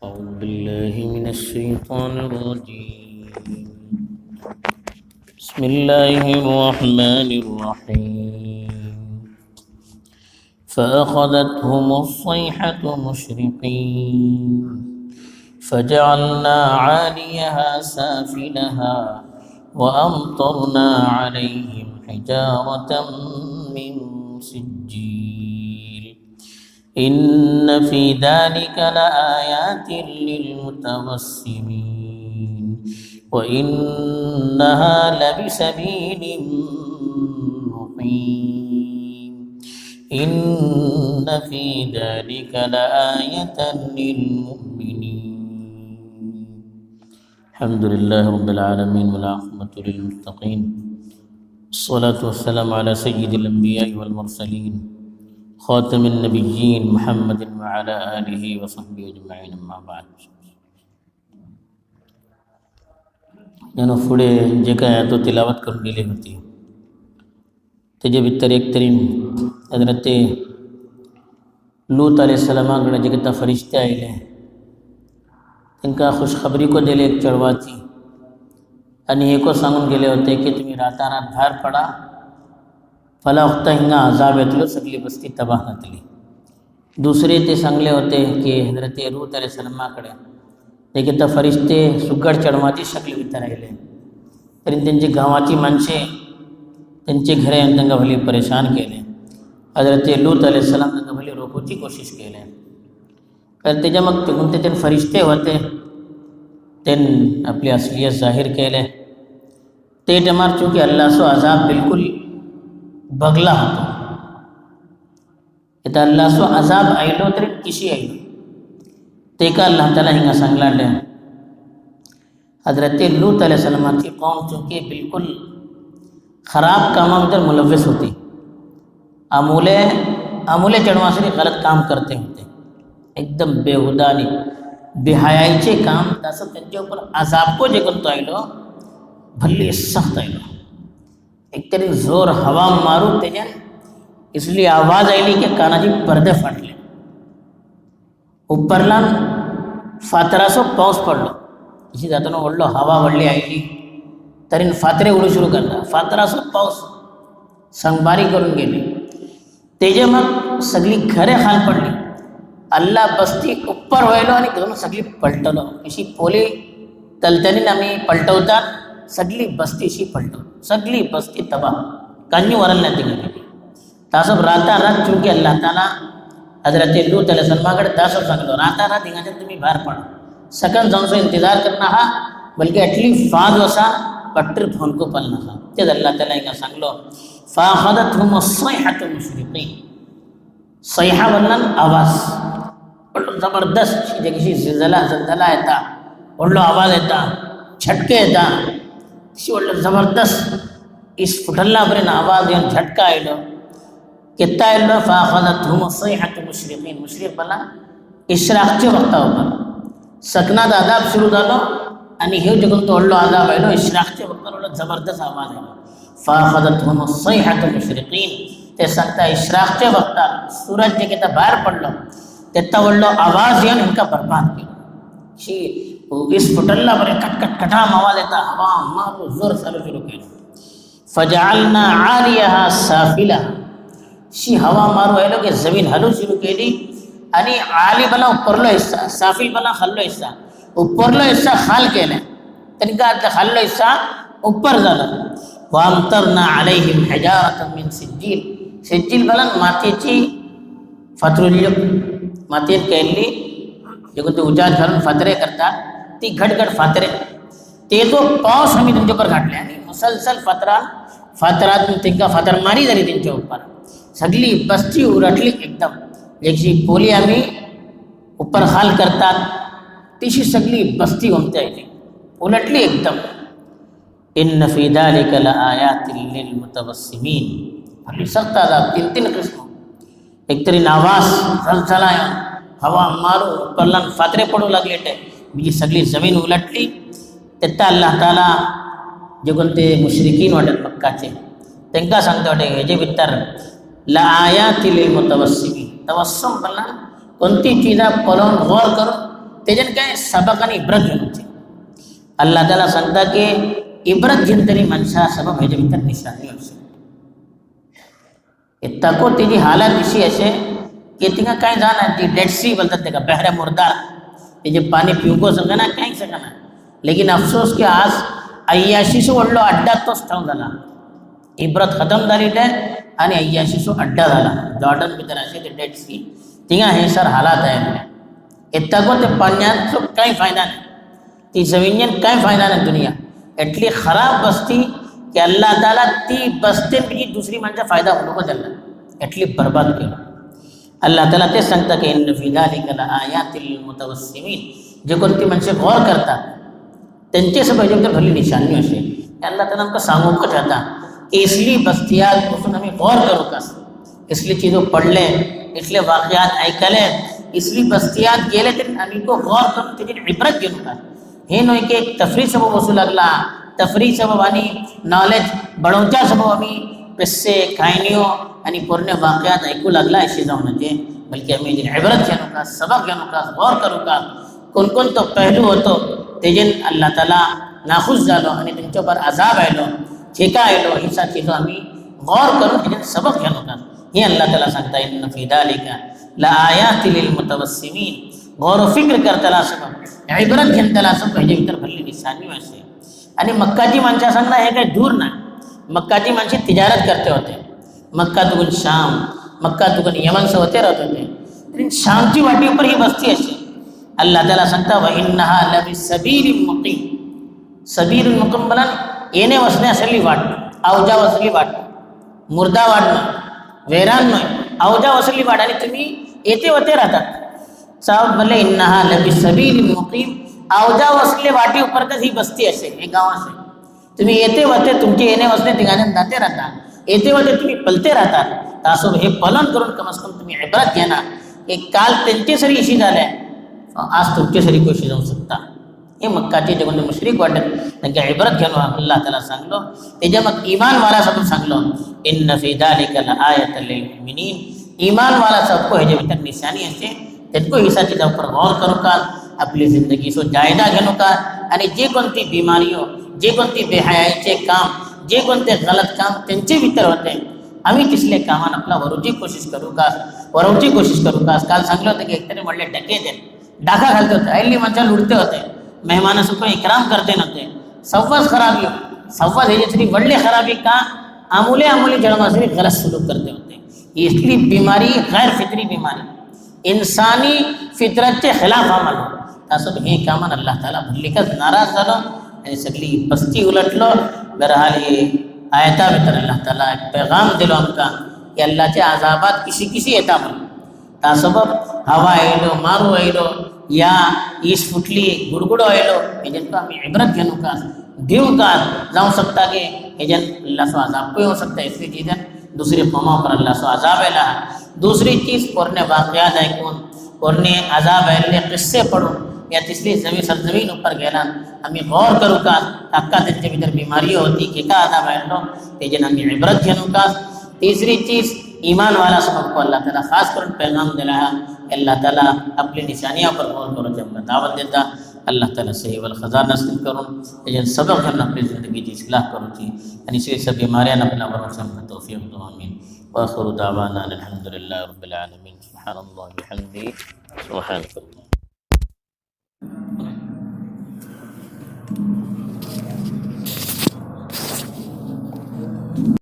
أعوذ بالله من الشيطان الرجيم. بسم الله الرحمن الرحيم. فأخذتهم الصيحة مشرقين فجعلنا عاليها سافلها وأمطرنا عليهم حجارة من سجيل إن في ذلك لآيات للمتوسمين وإنها لبسبيل مقيم إن في ذلك لآية للمؤمنين. الحمد لله رب العالمين والعاقبة للمتقين الصلاة والسلام على سيد الأنبياء والمرسلين خاتم النبيين محمد وعلى آله وصحبه أجمعين أما بعد. నేను पुढे जे काय आहे तो तिलावत करून दिली होती त्याच्या भितर एक तरी हजरत लूत अलैहिस्सलामाकडे जे किती फरिश्ते आले त्यांना खुशखबरी को दिले एक चढवाची आणि हे को सांगून गेले होते की तुम्ही रातारात बाहेर पडा फला वक्त हिंगा अजाब येतलो सगळी बस्ती तबाह जातली. दुसरे ते सांगले होते की हजरत लूत अलैहिस्सलामाकडे ते किती फरिश्ते सुगड चढवाची शक्ल भितर आले तरी त्यांची गावाची माणसे त्यांचे घरे त्यांना भली परेशान केले. हजरत लूत अलैहिस्सलाम त्यांना भली रोखूची कोशिश केले तर त्याच्या मग कोणते ते फरिश्ते होते त्यांनी आपली असलियत जाहीर केले. ते टमार चूँकि अल्लाहचो अजाब बिलकुल बगला होतो इथं अल्लाहचो अजाब आयलो तरी किशी आयलो ते का अल्लाह ताला हिंगा सांगलांडे हजरत लूत अलैहिस्सलामाची कौम चूँकि बिल्कुल ख़राब कामों में मुलव्वस होती आमूले चढ़वासरी गलत काम करते होते एकदम बेहुदानी बेहयाईचे काम तसं त्यांच्या ऊपर अजाब को जे कोणतो आयलो भल्ली सख्त आयलो एक तरी जोर हवा मारू त्याच्यान इसलिए आवाज़ आयली की कानाची पडदे फाटले. उपरला फातरासो पाऊस पडलो इशी जाताना ओढलो हवा वडली आयली तरी फातरे उडू सुरू करता फातरासो पाऊस संगबारी करून गेली तेजे मग सगळी घरे खाल पडली. अल्लाह बस्ती उपर व्हायलो आणि घेऊन सगळी पलटलो इशी पोली तलतनीन आम्ही पलटवतात सगळी बस्ती अशी पलटव सगळी बस्ती तबाह कान्नी वरल नाही गेली. तासब रातारात चूँकि अल्लाह ताला हजरत लूत अलैहिस्सलामाकडे तासब सांगलो रातारात हिंगाच्या तुम्ही बाहेर पडा सकन जाऊन इंतजार करना हा बल्कि अटली फाद वसा पट्टर फोन को पलना हा तेच अल्लाह ताला हिंगा सांगलो फाअखज़तहुम अस्सैहतु मुश्रिक़ीन. सैहा वरन आवाज जबरदस्त जशी झलझला येता ओढलो आवाज येता झटके येता तशी ओढलो जबरदस्त इस फुटल्ला पर्यंत आवाज येऊन झटका आयलो कितना आयलो फाअखज़तहुम अस्सैहतु मुश्रिक़ीन. मुश्रिक बला इशराकच्या वक्तावर सकनात आदाब सुरू झालो आणि हे जगून तो ओढलो आदाब आयलो इशराकच्या वक्तावर जबरदस्त आवाज आयलो फाअखज़तहुम अस्सैहतु मुश्रिक़ीन. ते सांगता इशराकच्या वक्तार सूरज जे किती बाहेर पडलो तेता ओढलो आवाज येऊन इनका बर्बाद केलो. शी इस फुटल्ला बरे कटकट कटाम आवाज येता हवा मारू जोर चालू सुरू केलो फजअलना आलियहा साफिला. शी हवा मारू आयलो की जमीन हलू सुरू केली आणि आली बला उपरलो हिस्सा साफिल बला खाल्लो हिस्सा उपरलो हिस्सा खाल केला तनिका खाल्लो हिस्सा ऊपर झाला. वामतरना अलैहिम हिजारतम मिन सिज्जील. सिज्जील बला मातीची फातरुल्य मातीत केली जे कोणते उजाड घालून फातरे करतात ती घटघट फातरे ते जो पाऊस आम्ही तुमच्यावर घातले आणि मुसलसल फातरात तिंका फातरमारी झाली त्यांच्या उपर सगळी बस्ती उरटली एकदम जशी पोली आम्ही उपर खाल करतात तशी सगळी बस्ती घुमते आली उलटली एकदम. इन्न फी ज़ालिका लआयातिन लिलमुतवस्सिमीन. भली सख्त आजाब तीन किस्म एक तरी नावास झलझला हवा मारू उपरला फातरे पडू लागले बीजी सगळी जमीन उलटली. तेता अल्लाह ताला जे कोणते मुश्रिकीन वाटत मक्काचे त्यांना सांगते वाटे हेजे भितर लआयातिन लिलमुतवस्सिमीन. तवस्सुम बल्ला कोणती चीज़ा पलवून गौर करून तेजन काय सबक आणि इब्रत घेऊनचे अल्लाह ताला सांगता की इब्रत घेऊन तरी मनशा सबब हेजे भितर निशानी असे तको तेजी हालत अशी असे की तिका काय जाणार ती डेड सी बोलतात ते का बहरे मुर्दार तेजे पाणी पिवको सगना काय सगना लेकिन अफसोस की आज अय्याशीसो व्हडलो अड्डा तोच ठाव झाला इब्रत खतम झाली ते आणि अय्याशीसो अड्डा झाला जॉर्डन भितर असे ते डेड सी तिका हे सर हालात आहे तको ते पाण्याचो काय फायदा नाही ती जमिनीन काय फायदा नाही दुनिया एटली खराब बस्ती की अल्लाह ताला ती बस्तीन पैकी दुसरी माणसा फायदा नको त्याला एटली बर्बाद केलं अल्लाह ताला तेच सांगता की इन्न फी जालिका लआयातिल लिलमुतवस्सिमीन जे कोणती माणसे गौर करतात त्यांचे सब हेजे भली निशानी असे अल्लाह ताला हमको सांगू को चाहता कि इसलिए बस्तियात पासून आम्ही गौर करू का इसलिए चीज़ों पढ़ले इसलिए वाक़यात ऐकले इसलिए बस्तियात गेले तरी आम्ही को गौर करून त्याची इब्रत घेऊ का हे न्हय की एक तफरी सबब वसू लागला तफरी सबब आणि नॉलेज बढवच्या सबब आम्ही किस्से कहाणियों आणि पूर्ण वाक़यात ऐकू लागला अशी जाऊ नये बल्कि आम्ही इब्रत घेऊ का सबक घेऊ का गौर करू का कोण तो पहलू होतो तेजेन अल्लाह ताला नाखुश झालो आणि त्यांच्यावर अजाब आयलो ठेका आयलो ही सा चीज़ों आम्ही गौर करून तेजेन सबक घेऊ का हे अल्लाह ताला सांगता इन्न फी जालिका लआयातिल लिलमुतवस्सिमीन गौर व फिक्र करताला सबब इब्रत घेतला सबब हेजे भितर भरली निशानी असे आणि मक्काची माणसं सांगणार हे काही दूर नाही मक्काची माणसे तिजारत करते होते मक्का तुगून शाम मक्का तुगून यमन से होते रहते होते लेकिन शामची वाटी ऊपर ही बस्ती असे अल्लाह ताला सांगता व इन्नहा लबिसबीलिन मुकीम सबील मुकीम बला येणे वसणे असली वाट अवजा वसली वाट मुर्दा वाट नाही वेरान नाही अवजा वसली वाट आणि तुम्ही येते होते राहतात साहब बोले इन्नहा लबिसबीलिन मुकीम अवजा वसले वाटी ऊपर ही बस्ती असे हे गाव असे तुम्ही येते वते तुमचे येणे वसणे ठिकाणी जाते राहता येते वते तुम्ही पलते राहतात तासो हे पलन करून कमस कम तुम्ही इब्रत घेणार एक काल त्यांचे सरी इशी झाले आज तुमचे सरी कोशी जाऊ शकता हे मक्काचे जे कोणते मुश्रिक वाटत त्यांच्या इब्रत घेऊन अल्लाह ताला सांगलो त्याच्या मग ईमान वाला सबून सांगलो इन्न फी जालिका लआयतन लिलमुमिनीन ईमान वाला सबको हेजे भीतर निशानी असे तेनको हिसा चीज़ा ऊपर गौर करू का आपली जिंदगी सो जायदा घेणू का आणि जे कोणती बिमारियों जे कोणती बेहयाईचे काम जे कोणते गलत काम त्यांचे भितर होते आम्ही तिसले कामान आपला वरूची कोशिश करू का काल सांगलं होतं की एकतरी म्हणले डके दे डाका घालते होते अल्ली माणसा लुटते होते मेहमानासको इकराम करते नव्हते सव्वास खराबी सव्वास हे जरी वडले खराबी का आमूले जड़मासरी गलत सलूक करते होते इसलिए बीमारी गैर फितरी बीमारी इंसानी फितरत के खिलाफ अमल हो तासब हे कामान अल्लाह ताला भल्लिकच नाराज झालो आणि सगळी बस्ती उलटलो बहरहाल ये आयता भितर अल्लाह ताला एक पैगाम दिलो आमकां की अल्लाहच्या आजाबात किशी येता म्हणून तासबब हवा आयलो मारू आयलो या ईस फुटली गुडगुडो आयलो हेजेन आम्ही इब्रत घेऊ का देऊ का जाऊ सकता कि हेजन अल्लाह सो अजाब को हो सकता है इसलिए चीज़ें दूसरी कौमों पर अल्लाह सो अजाब आयला दूसरी चीज़ पुरने वाक़यात ऐकून पुरने अजाब आयले किस्से पढ़ून या तिसरी सरजमीन ऊपर गेला आम्ही गौर करू का अक्का त्यांच्या भितर बिमारी होती की का अजाब आयलो तेजेन आम्ही इब्रत घेऊ का तीसरी चीज़ ईमान वाला सबको अल्लाह ताला खास कर पैगाम दिला है अल्लाह ताला अपनी निशानियों पर गौर करो जब दावत देता अल्लाह ताला सही वल खजाना नसीब करून एजन सबक करना अपनी ज़िंदगी की इस्लाह करो थी यानी से सब बीमारियां अपना भरोसा में तौफीक दो आमीन व आखिरु दावाना अल्हम्दुलिल्लाहि रब्बिल आलमीन सुब्हानल्लाहि व बिहम्दिही सुब्हानल्लाह।